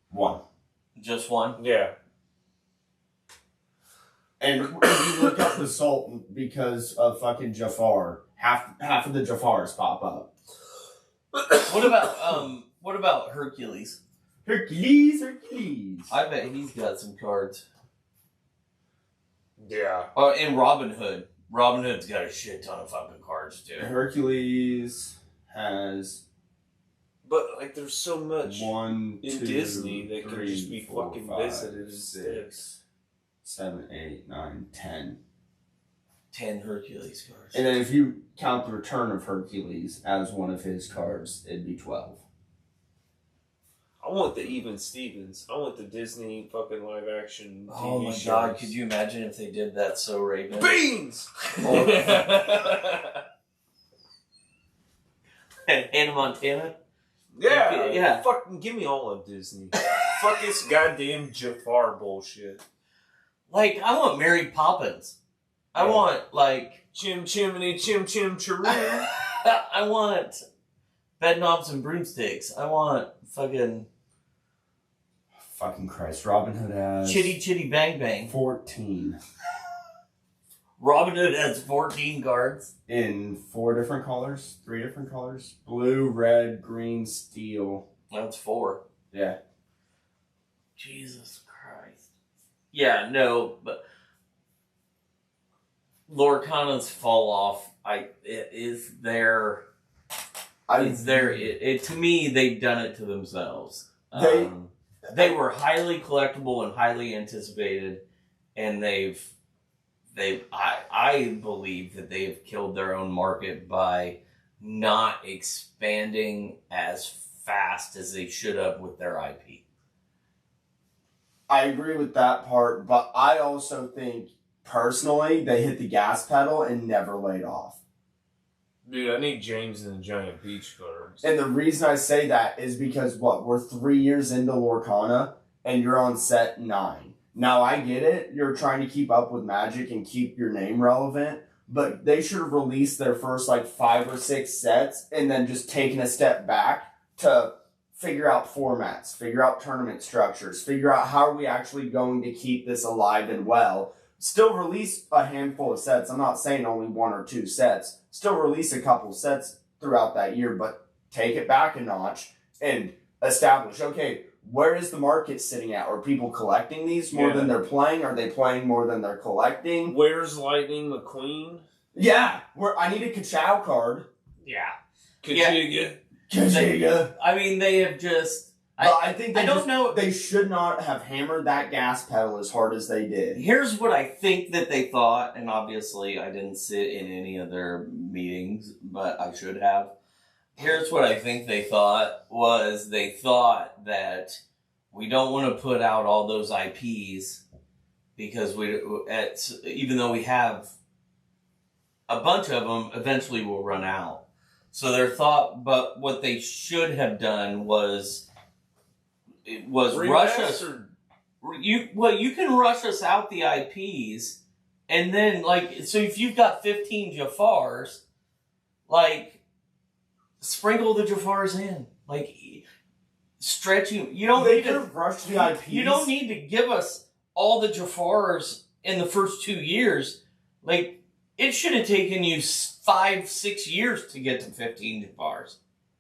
1. Just 1? Yeah. And if you look up the Sultan because of fucking Jafar, half of the Jafars pop up. What about Hercules? Hercules. I bet he's got some cards. Yeah. And Robin Hood. Robin Hood's got a shit ton of fucking cards too. Hercules has But, like, there's so much 1, in 2, Disney that can 3, just be 4, fucking 5, visited instead. 6, 7, 8, 9, 10. 10 Hercules cards. And then if you count the Return of Hercules as one of his cards, it'd be 12. I want the Even Stevens. I want the Disney fucking live action TV Oh my shows. god, could you imagine if they did that So Raven? Beans! And Hannah Montana. Yeah. Fucking give me all of Disney. Fuck this goddamn Jafar bullshit. Like, I want Mary Poppins. I want, like... Chim chimney, chim chim chiroo. I want bed knobs and broomsticks. I want fucking... Fucking Christ. Robin Hood has... Chitty Chitty Bang Bang. 14. Robin Hood has 14 cards. In 4 different colors? 3 different colors? Blue, red, green, steel. That's 4. Yeah. Jesus Christ. Yeah, no, but... Lorcana's fall off. To me, they've done it to themselves. They were highly collectible and highly anticipated, and I believe that they have killed their own market by not expanding as fast as they should have with their IP. I agree with that part, but I also think, personally, they hit the gas pedal and never laid off. Dude, I need James and the Giant Peach cards. And the reason I say that is because, we're 3 years into Lorcana, and you're on set 9. Now, I get it. You're trying to keep up with Magic and keep your name relevant, but they should have released their first, 5 or 6 sets and then just taken a step back to figure out formats, figure out tournament structures, figure out how are we actually going to keep this alive and well. Still release a handful of sets. I'm not saying only 1 or 2 sets. Still release a couple sets throughout that year, but take it back a notch and establish, okay, where is the market sitting at? Are people collecting these more than they're playing? Are they playing more than they're collecting? Where's Lightning McQueen? Yeah, I need a Ka-Chow card. Yeah. Kachiga. I mean, they have just... I think they should not have hammered that gas pedal as hard as they did. Here's what I think that they thought, and obviously I didn't sit in any of their meetings, but I should have. Here's what I think they thought, was they thought that we don't want to put out all those IPs because even though we have a bunch of them, eventually we'll run out. So their thought, but what they should have done was rush us. You can rush us out the IPs, and then so if you've got 15 Jafars, sprinkle the Jafars in, stretching. You don't need to rush the IPs. You don't need to give us all the Jafars in the first 2 years. It should have taken you 5-6 years to get to 15 Jafars.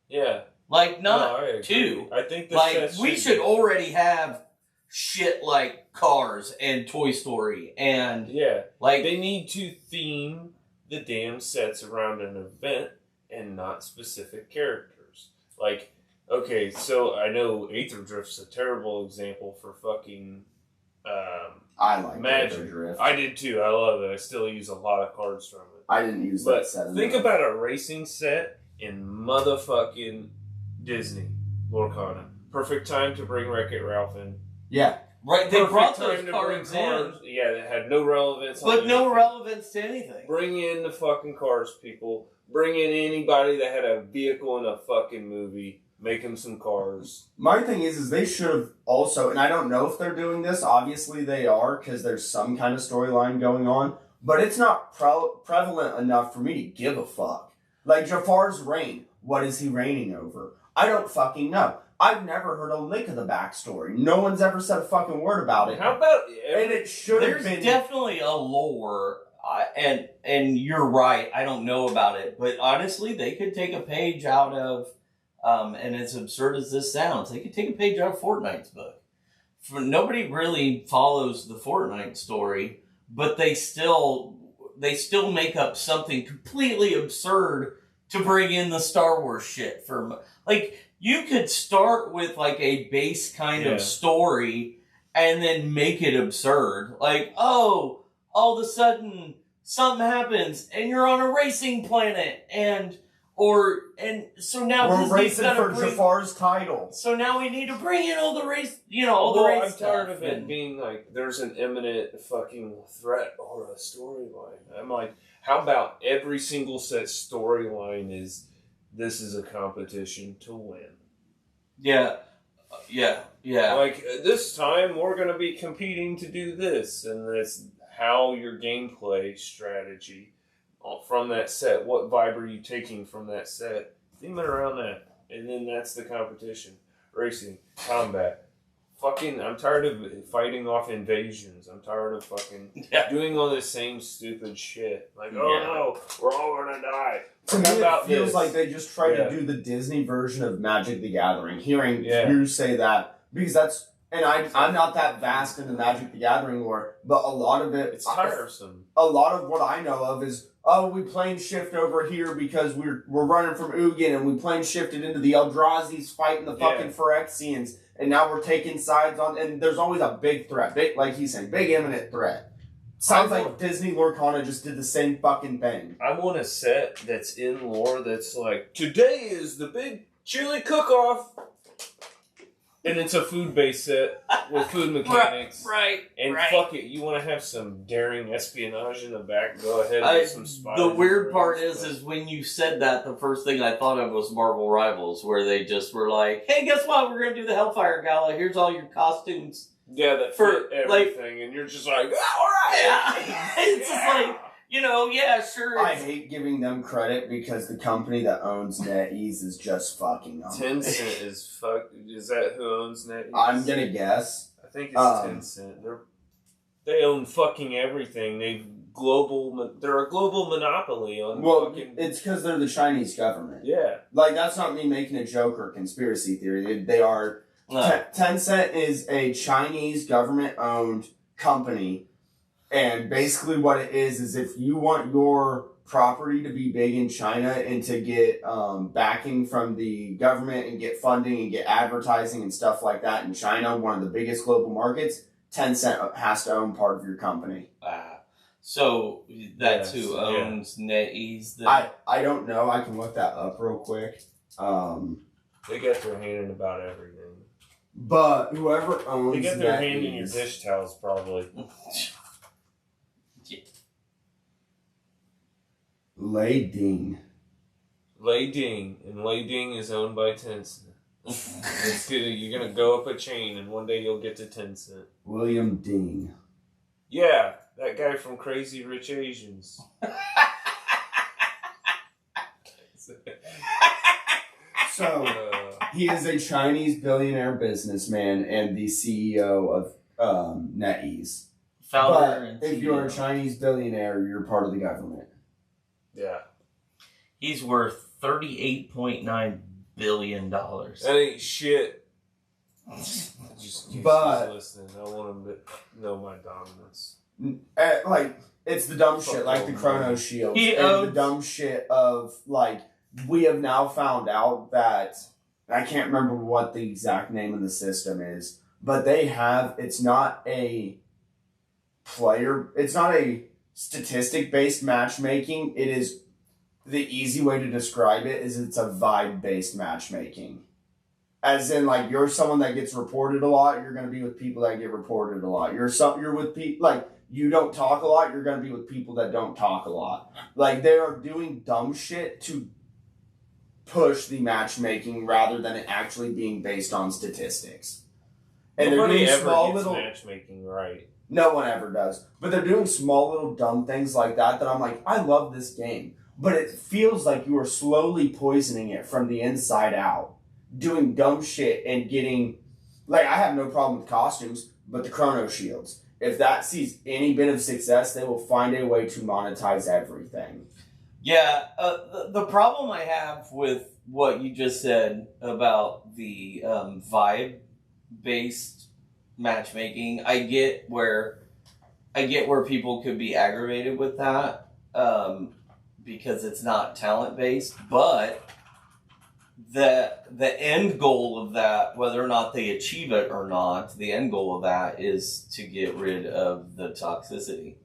Yeah. Not 2. I think the we should already have shit like Cars and Toy Story and... Yeah. They need to theme the damn sets around an event and not specific characters. Okay, so I know Aether Drift's a terrible example for fucking... I like Magic. Aether Drift. I did too. I love it. I still use a lot of cards from it. I didn't use that set. Think about a racing set in motherfucking Disney Lorcana. Perfect time to bring Wreck-It Ralph in. Yeah. Right, they Perfect brought time those cards in. Yeah, they had no relevance. But no relevance to anything. Bring in the fucking Cars people. Bring in anybody that had a vehicle in a fucking movie. Make them some cars. My thing is they should have also, and I don't know if they're doing this, obviously they are, because there's some kind of storyline going on, but it's not prevalent enough for me to give a fuck. Jafar's reign. What is he reigning over? I don't fucking know. I've never heard a lick of the backstory. No one's ever said a fucking word about it. How about... And it should have been... There's definitely a lore, and you're right, I don't know about it, but honestly, they could take a page out of... and as absurd as this sounds, they could take a page out of Fortnite's book. Nobody really follows the Fortnite story, but they still make up something completely absurd to bring in the Star Wars shit. You could start with a base kind of story and then make it absurd. All of a sudden something happens and you're on a racing planet so now we're racing for Jafar's title. So now we need to bring in all the race, all the race I'm stuff. tired of it being there's an imminent fucking threat or a storyline. I'm how about every single set storyline is this is a competition to win. Yeah. Like, this time we're going to be competing to do this, and that's how your gameplay strategy from that set, what vibe are you taking from that set, theme it around that, and then that's the competition. Racing, combat. Fucking, I'm tired of fighting off invasions. I'm tired of fucking doing all this same stupid shit. Like, no, we're all gonna die. To me, it feels like they just tried to do the Disney version of Magic the Gathering. Hearing you say that, because that's, and I'm not that vast into Magic the Gathering lore, but a lot of it's tiresome. A lot of what I know of is, we plane shift over here because we're running from Ugin, and we plane shifted into the Eldrazi's fighting the fucking Phyrexians, and now we're taking sides on, and there's always a big threat, big, like he's saying, big imminent threat. Sounds like Disney Lorcana just did the same fucking thing. I want a set that's in lore that's like, today is the big chili cook-off. And it's a food-based set with food mechanics. Right. And fuck it, you want to have some daring espionage in the back, go ahead with some spies. The weird part is when you said that, the first thing I thought of was Marvel Rivals, where they just were like, hey, guess what? We're going to do the Hellfire Gala. Here's all your costumes. Yeah, that fit everything, and you're just like, alright! Yeah. It's just like, sure. I hate giving them credit because the company that owns NetEase is just fucking them. Tencent is is that who owns NetEase? I'm gonna guess. I think it's Tencent. They own fucking everything. They're a global monopoly on fucking... it's because they're the Chinese government. Yeah. Like, that's not me making a joke or conspiracy theory. They are... Tencent is a Chinese government-owned company, and basically what it is if you want your property to be big in China and to get backing from the government and get funding and get advertising and stuff like that in China, one of the biggest global markets, Tencent has to own part of your company. So that's who owns NetEase? I don't know. I can look that up real quick. They got their hand in about everything. But whoever owns they get their hand in your dish towels, probably. Lei Ding. Lei Ding. And Lei Ding is owned by Tencent. You're going to go up a chain, and one day you'll get to Tencent. William Ding. Yeah, that guy from Crazy Rich Asians. So, he is a Chinese billionaire businessman and the CEO of NetEase. Founder but if you're a Chinese billionaire, you're part of the government. Yeah. He's worth $38.9 billion. That ain't shit. Just listening. I want him to know my dominance. It's the dumb shit, like the Chrono Shield. And the dumb shit of, we have now found out that, I can't remember what the exact name of the system is, but it's not a statistic-based matchmaking. It is, the easy way to describe it is it's a vibe-based matchmaking. As in, you're someone that gets reported a lot, you're going to be with people that get reported a lot. You're with people, you don't talk a lot, you're going to be with people that don't talk a lot. They are doing dumb shit to push the matchmaking rather than it actually being based on statistics. And nobody they're doing ever gets matchmaking right. No one ever does. But they're doing small little dumb things like that I'm like, I love this game. But it feels like you are slowly poisoning it from the inside out. Doing dumb shit and getting... I have no problem with costumes, but the Chrono Shields. If that sees any bit of success, they will find a way to monetize everything. Yeah, the problem I have with what you just said about the vibe-based matchmaking, I get where people could be aggravated with that because it's not talent-based, but the end goal of that, whether or not they achieve it or not, the end goal of that is to get rid of the toxicity.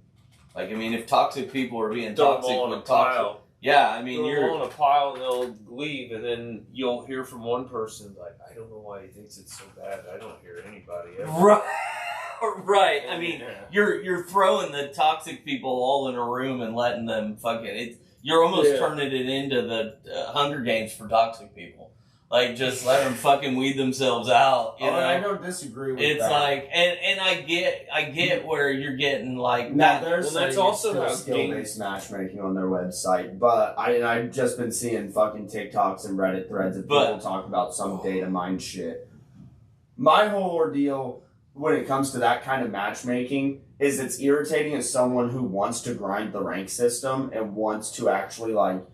If toxic people are being toxic with toxic... Yeah, you're on a pile and they'll leave, and then you'll hear from one person, I don't know why he thinks it's so bad. I don't hear anybody ever. Right. Right. I mean, Yeah. you're throwing the toxic people all in a room and letting them you're almost turning it into the Hunger Games for toxic people. Like, just let them fucking weed themselves out. You know? I don't disagree with that. It's like, and I get where you're getting like now, that. That's also how skill-based matchmaking on their website, but I've just been seeing fucking TikToks and Reddit threads of people talk about some data mine shit. My whole ordeal when it comes to that kind of matchmaking is it's irritating as someone who wants to grind the rank system and wants to actually like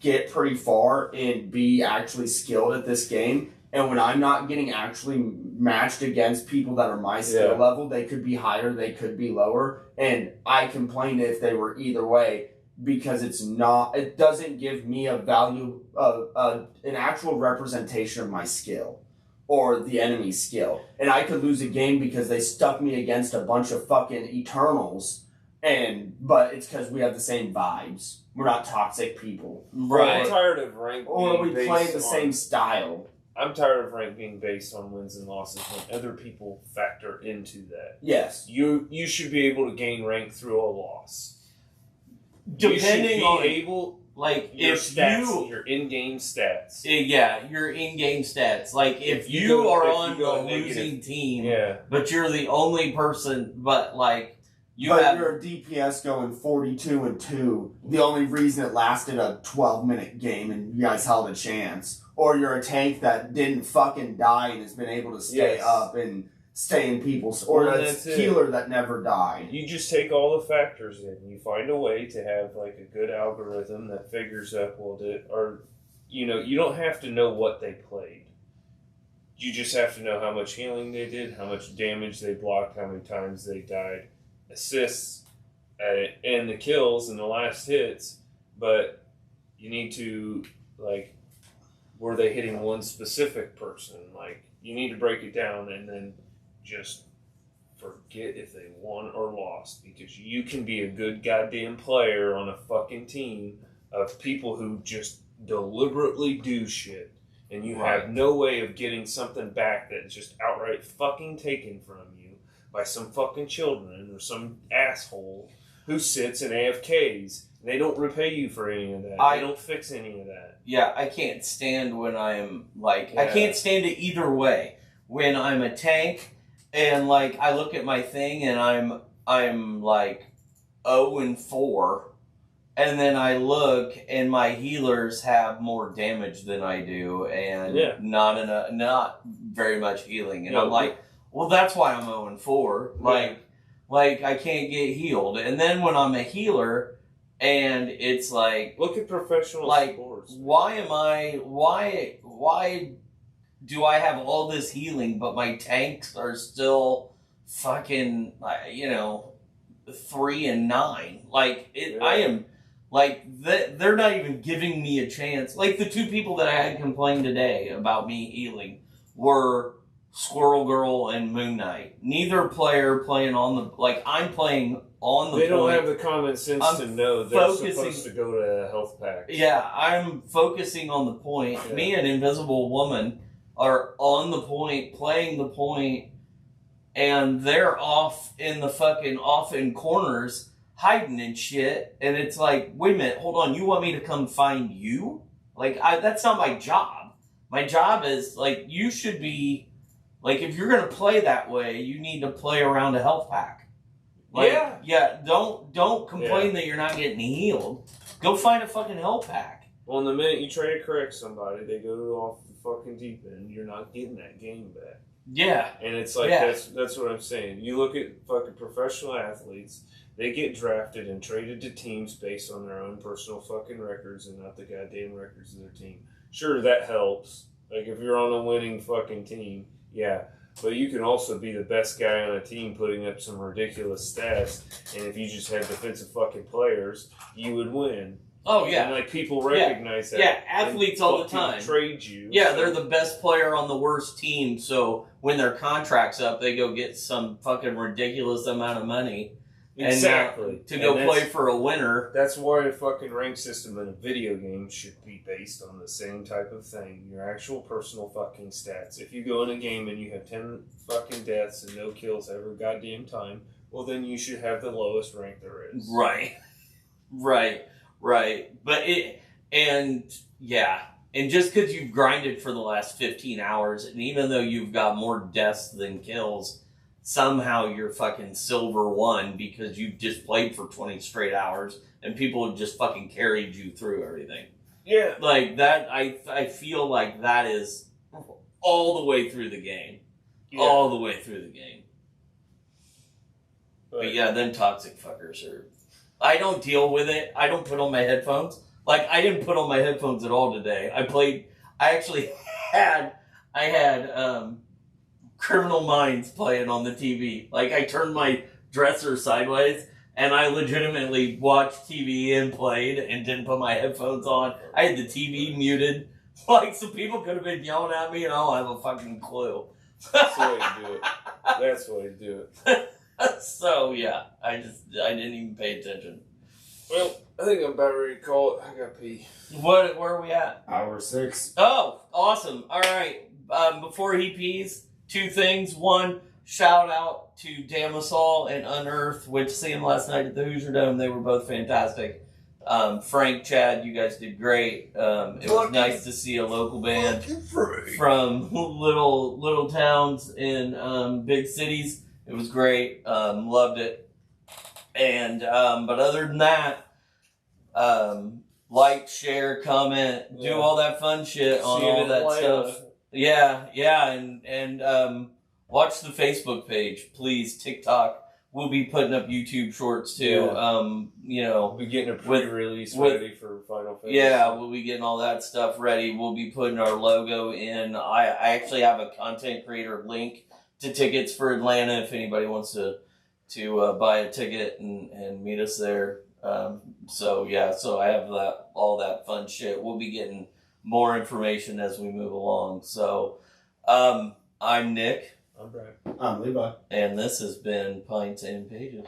get pretty far and be actually skilled at this game. And when I'm not getting actually matched against people that are my skill level, they could be higher, they could be lower. And I complain if they were either way because it doesn't give me a value of an actual representation of my skill or the enemy's skill. And I could lose a game because they stuck me against a bunch of fucking Eternals. But it's because we have the same vibes. We're not toxic people. Right. I'm tired of rank or being we play the same style. I'm tired of rank being based on wins and losses when other people factor into that. Yes. You should be able to gain rank through a loss. Depending on able like your stats, your in-game stats. Yeah, your in-game stats. Like if you are on the losing team, but you're the only person, but like you're a DPS going 42-2. The only reason it lasted a 12-minute game and you guys held a chance. Or you're a tank that didn't fucking die and has been able to stay up and stay in people's... Or a healer that never died. You just take all the factors in. You find a way to have like a good algorithm that figures out you don't have to know what they played. You just have to know how much healing they did, how much damage they blocked, how many times they died. Assists and the kills and the last hits, but you need to like were they hitting one specific person? Like you need to break it down and then just forget if they won or lost because you can be a good goddamn player on a fucking team of people who just deliberately do shit and you have no way of getting something back that's just outright fucking taken from you by some fucking children or some asshole who sits in AFKs. They don't repay you for any of that. They don't fix any of that. Yeah, I can't stand when I'm like... I can't stand it either way. When I'm a tank and like I look at my thing and I'm like 0-4 and then I look and my healers have more damage than I do and not very much healing. And I'm like... Well, that's why I'm 0-4. Like I can't get healed. And then when I'm a healer, and it's like look at professional sports. Why do I have all this healing, but my tanks are still fucking 3 and 9? Like I am like they're not even giving me a chance. Like the two people that I had complained today about me healing were Squirrel Girl and Moon Knight. Neither player playing on the... Like, I'm playing on the They don't have the common sense to know they're supposed to go to a health pack. Yeah, I'm focusing on the point. Yeah. Me and Invisible Woman are on the point, playing the point, and they're off in corners, hiding and shit. And it's like, wait a minute, hold on, you want me to come find you? Like, that's not my job. My job is, like, you should be... Like, if you're going to play that way, you need to play around a health pack. Like, don't complain that you're not getting healed. Go find a fucking health pack. Well, the minute you try to correct somebody, they go off the fucking deep end. You're not getting that game back. Yeah. And it's like, that's what I'm saying. You look at fucking professional athletes, they get drafted and traded to teams based on their own personal fucking records and not the goddamn records of their team. Sure, that helps. Like, if you're on a winning fucking team, yeah, but you can also be the best guy on a team putting up some ridiculous stats, and if you just had defensive fucking players, you would win. Oh, yeah. And, like, people recognize that. Yeah, athletes all the time. Trade you. Yeah, they're the best player on the worst team, so when their contract's up, they go get some fucking ridiculous amount of money. Exactly. And to go play for a winner. That's why a fucking rank system in a video game should be based on the same type of thing. Your actual personal fucking stats. If you go in a game and you have 10 fucking deaths and no kills every goddamn time, well then you should have the lowest rank there is. Right. But and just because you've grinded for the last 15 hours, and even though you've got more deaths than kills, somehow you're fucking silver one because you've just played for 20 straight hours and people have just fucking carried you through everything. Yeah. Like that, I feel like that is all the way through the game. Yeah. All the way through the game. But yeah, them toxic fuckers are... I don't deal with it. I don't put on my headphones. Like, I didn't put on my headphones at all today. I actually had Criminal Minds playing on the TV. Like, I turned my dresser sideways, and I legitimately watched TV and played and didn't put my headphones on. I had the TV muted. Like, so people could have been yelling at me, and I don't have a fucking clue. That's the way to do it. That's the way to do it. So, yeah, I didn't even pay attention. Well, I think I'm about ready to call it. I gotta pee. Where are we at? Hour 6. Oh, awesome. All right. Before he pees, 2 things. 1, shout out to Damasol and Unearth, which see him last night at the Hoosier Dome. They were both fantastic. Frank, Chad, you guys did great. It was nice to see a local band from little towns in big cities. It was great. Loved it. And but other than that, like, share, comment, do all that fun shit on all that stuff. Yeah, and watch the Facebook page, please. TikTok. We'll be putting up YouTube shorts too. Yeah. We'll be getting a pre-release ready for Final Fantasy. Yeah, we'll be getting all that stuff ready. We'll be putting our logo in. I actually have a content creator link to tickets for Atlanta if anybody wants to buy a ticket and meet us there. So I have all that fun shit. We'll be getting more information as we move along. So I'm Nick. I'm Brad. I'm Levi. And this has been Pints and Pages.